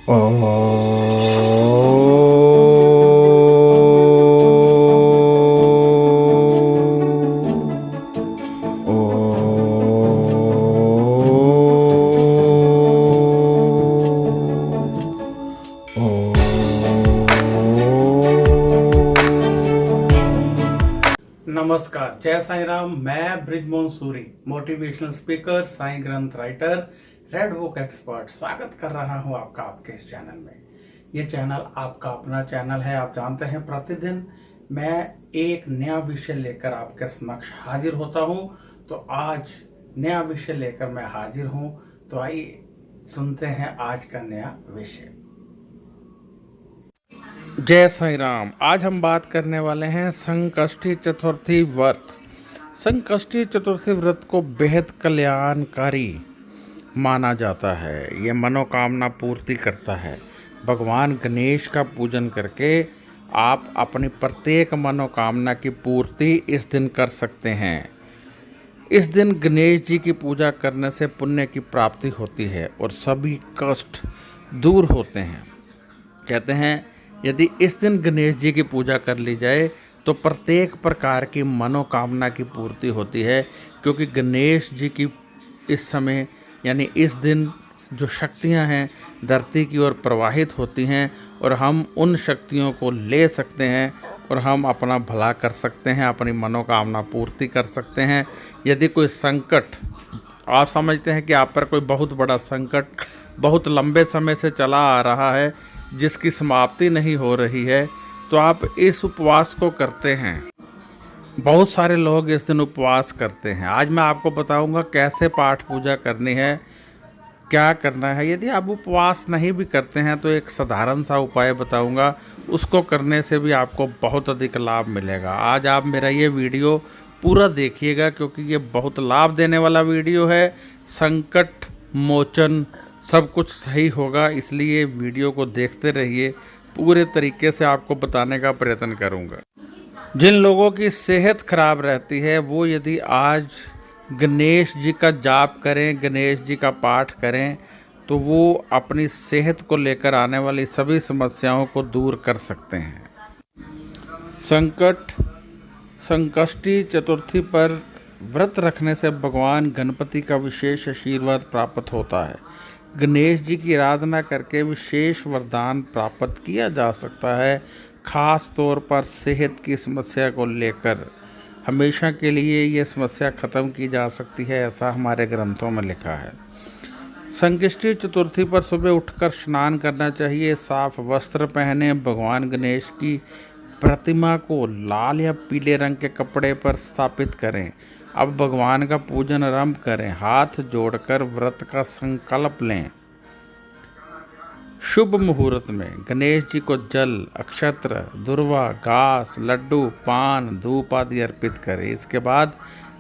ओ नमस्कार, जय साईं राम। मैं ब्रिजमोहन सूरी, मोटिवेशनल स्पीकर, साईं ग्रंथ राइटर, रेड बुक एक्सपर्ट, स्वागत कर रहा हूं आपका आपके इस चैनल में। ये चैनल आपका अपना चैनल है। आप जानते हैं प्रतिदिन मैं एक नया विषय लेकर आपके समक्ष हाजिर होता हूं। तो आज नया विषय लेकर मैं हाजिर हूं। तो आइए सुनते हैं आज का नया विषय। जय साईं राम। आज हम बात करने वाले हैं संकष्टी चतुर्थी व्रत। संकष्टी चतुर्थी व्रत को बेहद कल्याणकारी माना जाता है। ये मनोकामना पूर्ति करता है। भगवान गणेश का पूजन करके आप अपनी प्रत्येक मनोकामना की पूर्ति इस दिन कर सकते हैं। इस दिन गणेश जी की पूजा करने से पुण्य की प्राप्ति होती है और सभी कष्ट दूर होते हैं। कहते हैं यदि इस दिन गणेश जी की पूजा कर ली जाए तो प्रत्येक प्रकार की मनोकामना की पूर्ति होती है, क्योंकि गणेश जी की इस समय यानी इस दिन जो शक्तियां हैं धरती की ओर प्रवाहित होती हैं और हम उन शक्तियों को ले सकते हैं और हम अपना भला कर सकते हैं, अपनी मनोकामना पूर्ति कर सकते हैं। यदि कोई संकट आप समझते हैं कि आप पर कोई बहुत बड़ा संकट बहुत लंबे समय से चला आ रहा है जिसकी समाप्ति नहीं हो रही है, तो आप इस उपवास को करते हैं। बहुत सारे लोग इस दिन उपवास करते हैं। आज मैं आपको बताऊंगा कैसे पाठ पूजा करनी है, क्या करना है। यदि आप उपवास नहीं भी करते हैं तो एक साधारण सा उपाय बताऊंगा, उसको करने से भी आपको बहुत अधिक लाभ मिलेगा। आज आप मेरा ये वीडियो पूरा देखिएगा, क्योंकि ये बहुत लाभ देने वाला वीडियो है। संकट मोचन सब कुछ सही होगा, इसलिए वीडियो को देखते रहिए। पूरे तरीके से आपको बताने का प्रयत्न करूंगा। जिन लोगों की सेहत खराब रहती है वो यदि आज गणेश जी का जाप करें, गणेश जी का पाठ करें, तो वो अपनी सेहत को लेकर आने वाली सभी समस्याओं को दूर कर सकते हैं। संकष्टी चतुर्थी पर व्रत रखने से भगवान गणपति का विशेष आशीर्वाद प्राप्त होता है। गणेश जी की आराधना करके विशेष वरदान प्राप्त किया जा सकता है। खास तौर पर सेहत की समस्या को लेकर हमेशा के लिए ये समस्या खत्म की जा सकती है, ऐसा हमारे ग्रंथों में लिखा है। संकष्टी चतुर्थी पर सुबह उठकर स्नान करना चाहिए। साफ वस्त्र पहने, भगवान गणेश की प्रतिमा को लाल या पीले रंग के कपड़े पर स्थापित करें। अब भगवान का पूजन आरंभ करें। हाथ जोड़कर व्रत का संकल्प लें। शुभ मुहूर्त में गणेश जी को जल, अक्षत्र, दुर्वा, घास, लड्डू, पान, धूप आदि अर्पित करें। इसके बाद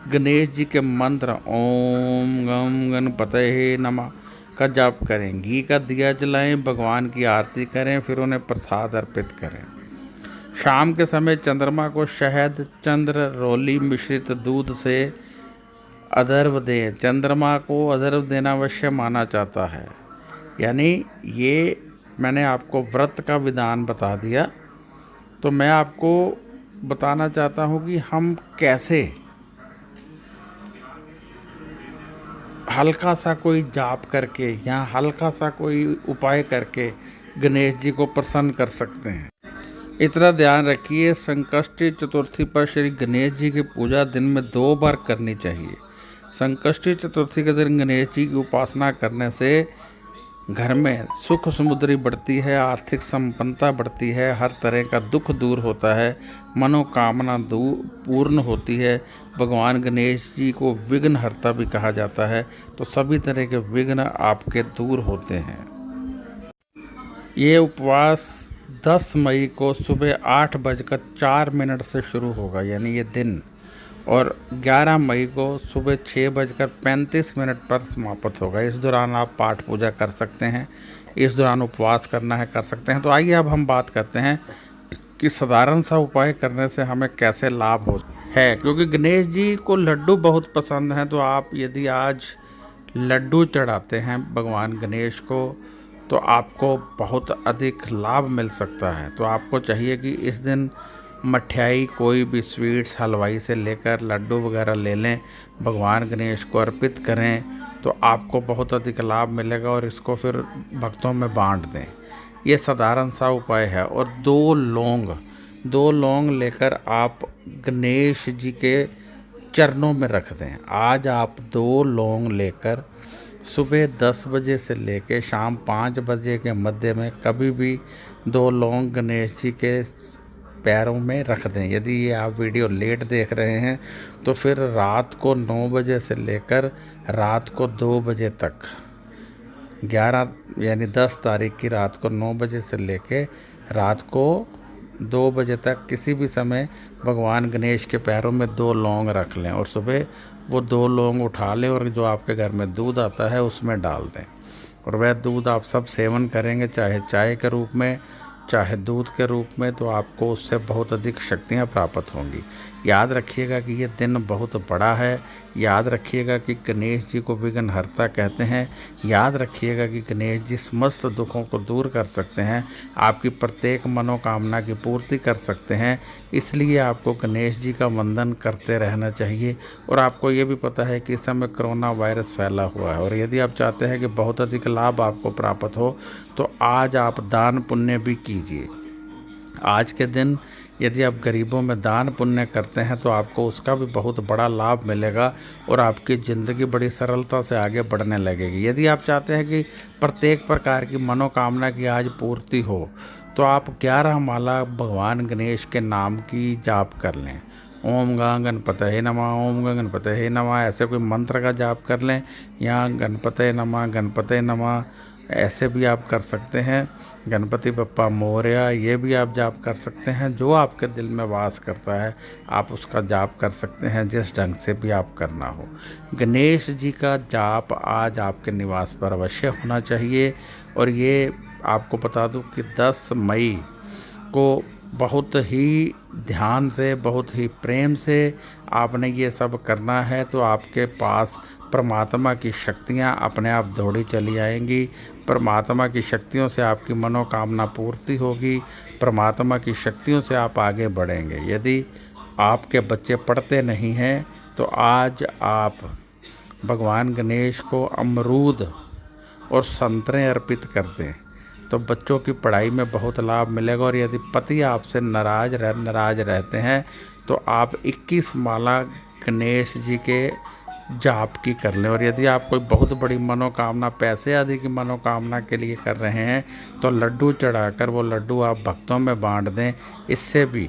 गणेश जी के मंत्र ओम गम गणपतये नमः का जाप करें। घी का दिया जलाएं, भगवान की आरती करें, फिर उन्हें प्रसाद अर्पित करें। शाम के समय चंद्रमा को शहद, चंद्र रोली मिश्रित दूध से अधर्व दें। चंद्रमा को अधर्व देना अवश्य माना जाता है। यानी ये मैंने आपको व्रत का विधान बता दिया, तो मैं आपको बताना चाहता हूँ कि हम कैसे हल्का सा कोई जाप करके या हल्का सा कोई उपाय करके गणेश जी को प्रसन्न कर सकते हैं। इतना ध्यान रखिए, संकष्टी चतुर्थी पर श्री गणेश जी की पूजा दिन में 2 बार करनी चाहिए। संकष्टी चतुर्थी के दिन गणेश जी की उपासना करने से घर में सुख समृद्धि बढ़ती है, आर्थिक संपन्नता बढ़ती है, हर तरह का दुख दूर होता है, मनोकामना पूर्ण होती है। भगवान गणेश जी को विघ्नहर्ता भी कहा जाता है, तो सभी तरह के विघ्न आपके दूर होते हैं। ये उपवास 10 मई को सुबह 8:04 से शुरू होगा, यानी ये दिन, और 11 मई को सुबह 6:35 पर समाप्त होगा। इस दौरान आप पाठ पूजा कर सकते हैं, इस दौरान उपवास करना है कर सकते हैं। तो आइए अब हम बात करते हैं कि साधारण सा उपाय करने से हमें कैसे लाभ हो है। क्योंकि गणेश जी को लड्डू बहुत पसंद हैं, तो आप यदि आज लड्डू चढ़ाते हैं भगवान गणेश को, तो आपको बहुत अधिक लाभ मिल सकता है। तो आपको चाहिए कि इस दिन मठियाई, कोई भी स्वीट्स, हलवाई से लेकर लड्डू वगैरह ले लें, भगवान गणेश को अर्पित करें, तो आपको बहुत अधिक लाभ मिलेगा और इसको फिर भक्तों में बांट दें। ये साधारण सा उपाय है। और 2 लौंग लेकर आप गणेश जी के चरणों में रख दें। आज आप 2 लौंग लेकर सुबह 10 बजे से लेकर शाम 5 बजे के मध्य में कभी भी 2 लौंग गणेश जी के पैरों में रख दें। यदि ये आप वीडियो लेट देख रहे हैं तो फिर रात को 9 बजे से लेकर रात को 2 बजे तक, 11 यानी 10 तारीख की रात को 9 बजे से लेकर रात को 2 बजे तक किसी भी समय भगवान गणेश के पैरों में 2 लौंग रख लें और सुबह वो 2 लौंग उठा लें और जो आपके घर में दूध आता है उसमें डाल दें। और वह दूध आप सब सेवन करेंगे, चाहे चाय के रूप में, चाहे दूध के रूप में, तो आपको उससे बहुत अधिक शक्तियाँ प्राप्त होंगी। याद रखिएगा कि ये दिन बहुत बड़ा है। याद रखिएगा कि गणेश जी को विघ्नहर्ता कहते हैं। याद रखिएगा कि गणेश जी समस्त दुखों को दूर कर सकते हैं, आपकी प्रत्येक मनोकामना की पूर्ति कर सकते हैं। इसलिए आपको गणेश जी का वंदन करते रहना चाहिए। और आपको ये भी पता है कि इस समय कोरोना वायरस फैला हुआ है और यदि आप चाहते हैं कि बहुत अधिक लाभ आपको प्राप्त हो तो आज आप दान पुण्य भी कीजिए। आज के दिन यदि आप गरीबों में दान पुण्य करते हैं तो आपको उसका भी बहुत बड़ा लाभ मिलेगा और आपकी ज़िंदगी बड़ी सरलता से आगे बढ़ने लगेगी। यदि आप चाहते हैं कि प्रत्येक प्रकार की मनोकामना की आज पूर्ति हो तो आप 11 माला भगवान गणेश के नाम की जाप कर लें। ओम गं गणपतये नमः, ओम गं गणपतये नमः, ऐसे कोई मंत्र का जाप कर लें या गणपतये नमः ऐसे भी आप कर सकते हैं। गणपति बप्पा मोरया, ये भी आप जाप कर सकते हैं। जो आपके दिल में वास करता है आप उसका जाप कर सकते हैं, जिस ढंग से भी आप करना हो। गणेश जी का जाप आज आपके निवास पर अवश्य होना चाहिए। और ये आपको बता दूं कि 10 मई को बहुत ही ध्यान से, बहुत ही प्रेम से आपने ये सब करना है, तो आपके पास परमात्मा की शक्तियाँ अपने आप दौड़ी चली आएंगी। परमात्मा की शक्तियों से आपकी मनोकामना पूर्ति होगी। परमात्मा की शक्तियों से आप आगे बढ़ेंगे। यदि आपके बच्चे पढ़ते नहीं हैं तो आज आप भगवान गणेश को अमरूद और संतरे अर्पित कर दें तो बच्चों की पढ़ाई में बहुत लाभ मिलेगा। और यदि पति आपसे नाराज रहते हैं तो आप 21 माला गणेश जी के जाप की कर लें। और यदि आप कोई बहुत बड़ी मनोकामना, पैसे आदि की मनोकामना के लिए कर रहे हैं तो लड्डू चढ़ाकर वो लड्डू आप भक्तों में बांट दें। इससे भी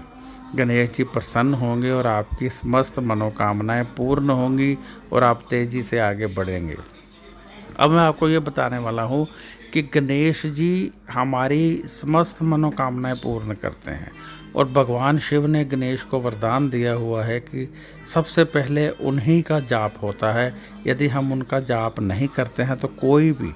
गणेश जी प्रसन्न होंगे और आपकी समस्त मनोकामनाएं पूर्ण होंगी और आप तेज़ी से आगे बढ़ेंगे। अब मैं आपको ये बताने वाला हूँ कि गणेश जी हमारी समस्त मनोकामनाएं पूर्ण करते हैं और भगवान शिव ने गणेश को वरदान दिया हुआ है कि सबसे पहले उन्हीं का जाप होता है। यदि हम उनका जाप नहीं करते हैं तो कोई भी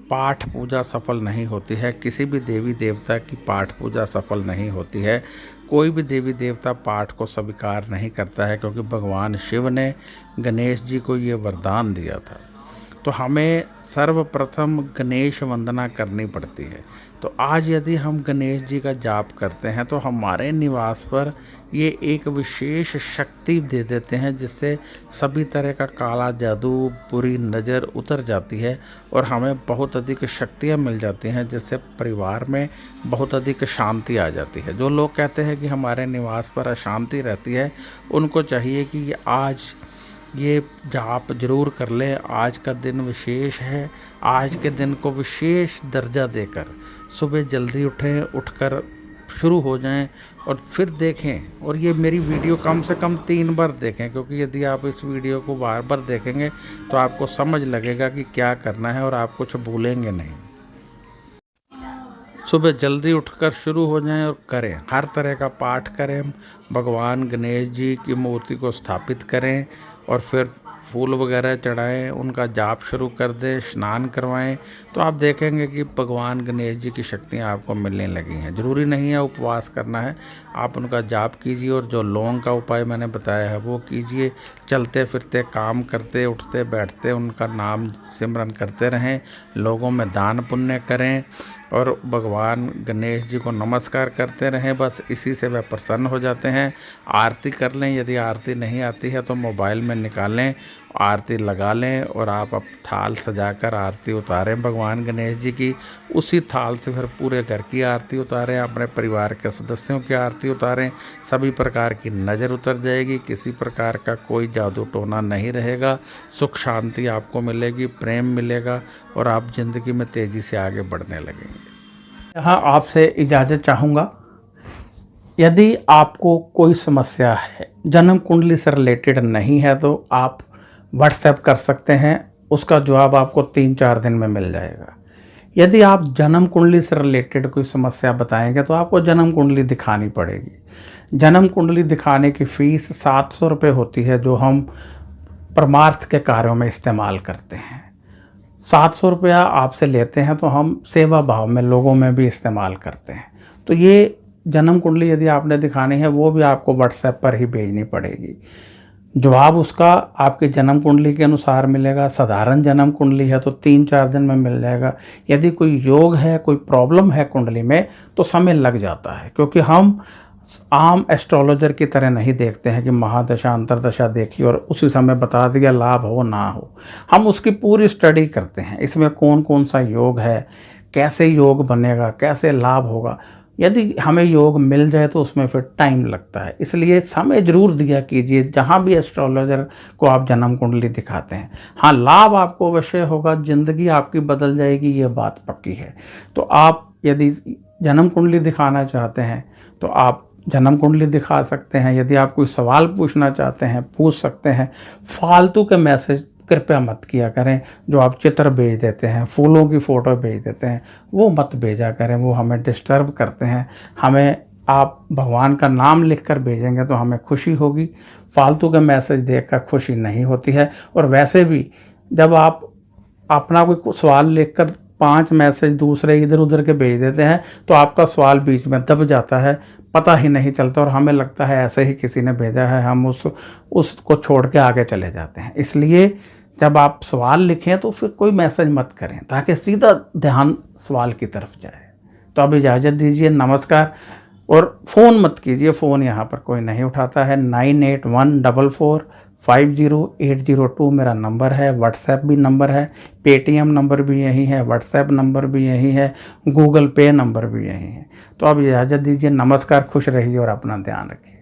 पाठ पूजा सफल नहीं होती है। किसी भी देवी देवता की पाठ पूजा सफल नहीं होती है। कोई भी देवी देवता पाठ को स्वीकार नहीं करता है, क्योंकि भगवान शिव ने गणेश जी को ये वरदान दिया था। तो हमें सर्वप्रथम गणेश वंदना करनी पड़ती है। तो आज यदि हम गणेश जी का जाप करते हैं तो हमारे निवास पर ये एक विशेष शक्ति दे देते हैं, जिससे सभी तरह का काला जादू, बुरी नज़र उतर जाती है और हमें बहुत अधिक शक्तियाँ मिल जाती हैं, जिससे परिवार में बहुत अधिक शांति आ जाती है। जो लोग कहते हैं कि हमारे निवास पर अशांति रहती है, उनको चाहिए कि आज ये जाप जरूर कर लें। आज का दिन विशेष है। आज के दिन को विशेष दर्जा देकर सुबह जल्दी उठकर शुरू हो जाएं और फिर देखें। और ये मेरी वीडियो कम से कम 3 बार देखें, क्योंकि यदि आप इस वीडियो को बार बार देखेंगे तो आपको समझ लगेगा कि क्या करना है और आप कुछ भूलेंगे नहीं। सुबह जल्दी उठकर शुरू हो जाएं और करें। हर तरह का पाठ करें, भगवान गणेश जी की मूर्ति को स्थापित करें और फिर फूल वगैरह चढ़ाएं, उनका जाप शुरू कर दें, स्नान करवाएं, तो आप देखेंगे कि भगवान गणेश जी की शक्तियाँ आपको मिलने लगी हैं। ज़रूरी नहीं है उपवास करना है, आप उनका जाप कीजिए और जो लौंग का उपाय मैंने बताया है वो कीजिए। चलते फिरते, काम करते, उठते बैठते उनका नाम सिमरन करते रहें, लोगों में दान पुण्य करें और भगवान गणेश जी को नमस्कार करते रहें। बस इसी से वह प्रसन्न हो जाते हैं। आरती कर लें, यदि आरती नहीं आती है तो मोबाइल में निकालें, आरती लगा लें और आप अब थाल सजाकर आरती उतारें भगवान गणेश जी की। उसी थाल से फिर पूरे घर की आरती उतारें, अपने परिवार के सदस्यों की आरती उतारें। सभी प्रकार की नज़र उतर जाएगी, किसी प्रकार का कोई जादू टोना नहीं रहेगा, सुख शांति आपको मिलेगी, प्रेम मिलेगा और आप ज़िंदगी में तेज़ी से आगे बढ़ने लगेंगे। यहाँ आपसे इजाज़त चाहूँगा। यदि आपको कोई समस्या है, जन्म कुंडली से रिलेटेड नहीं है, तो आप व्हाट्सएप कर सकते हैं, उसका जवाब आपको 3-4 दिन में मिल जाएगा। यदि आप जन्म कुंडली से रिलेटेड कोई समस्या बताएंगे तो आपको जन्म कुंडली दिखानी पड़ेगी। जन्म कुंडली दिखाने की फ़ीस 700 रुपये होती है, जो हम परमार्थ के कार्यों में इस्तेमाल करते हैं। 700 रुपया आपसे लेते हैं तो हम सेवा भाव में लोगों में भी इस्तेमाल करते हैं। तो ये जन्म कुंडली यदि आपने दिखानी है वो भी आपको व्हाट्सएप पर ही भेजनी पड़ेगी। जवाब उसका आपके जन्म कुंडली के अनुसार मिलेगा। साधारण जन्म कुंडली है तो 3-4 दिन में मिल जाएगा। यदि कोई योग है, कोई प्रॉब्लम है कुंडली में, तो समय लग जाता है, क्योंकि हम आम एस्ट्रोलॉजर की तरह नहीं देखते हैं कि महादशा अंतरदशा देखी और उसी समय बता दिया लाभ हो ना हो। हम उसकी पूरी स्टडी करते हैं, इसमें कौन कौन सा योग है, कैसे योग बनेगा, कैसे लाभ होगा। यदि हमें योग मिल जाए तो उसमें फिर टाइम लगता है, इसलिए समय ज़रूर दिया कीजिए जहाँ भी एस्ट्रोलॉजर को आप जन्म कुंडली दिखाते हैं। हाँ, लाभ आपको अवश्य होगा, ज़िंदगी आपकी बदल जाएगी, ये बात पक्की है। तो आप यदि जन्म कुंडली दिखाना चाहते हैं तो आप जन्म कुंडली दिखा सकते हैं। यदि आप कोई सवाल पूछना चाहते हैं पूछ सकते हैं। फालतू के मैसेज कृपया मत किया करें, जो आप चित्र भेज देते हैं, फूलों की फ़ोटो भेज देते हैं, वो मत भेजा करें, वो हमें डिस्टर्ब करते हैं। हमें आप भगवान का नाम लिखकर भेजेंगे तो हमें खुशी होगी, फालतू के मैसेज देखकर खुशी नहीं होती है। और वैसे भी जब आप अपना कोई सवाल लिखकर 5 मैसेज दूसरे इधर उधर के भेज देते हैं तो आपका सवाल बीच में दब जाता है, पता ही नहीं चलता और हमें लगता है ऐसे ही किसी ने भेजा है, हम उसको छोड़ के आगे चले जाते हैं। इसलिए जब आप सवाल लिखें तो फिर कोई मैसेज मत करें, ताकि सीधा ध्यान सवाल की तरफ जाए। तो अब इजाज़त दीजिए, नमस्कार। और फ़ोन मत कीजिए, फ़ोन यहाँ पर कोई नहीं उठाता है। 9814450802 मेरा नंबर है, व्हाट्सएप भी नंबर है, पेटीएम नंबर भी यही है, व्हाट्सएप नंबर भी यही है, गूगल पे नंबर भी यही है। तो अब इजाज़त दीजिए, नमस्कार, खुश रहिए और अपना ध्यान रखिए।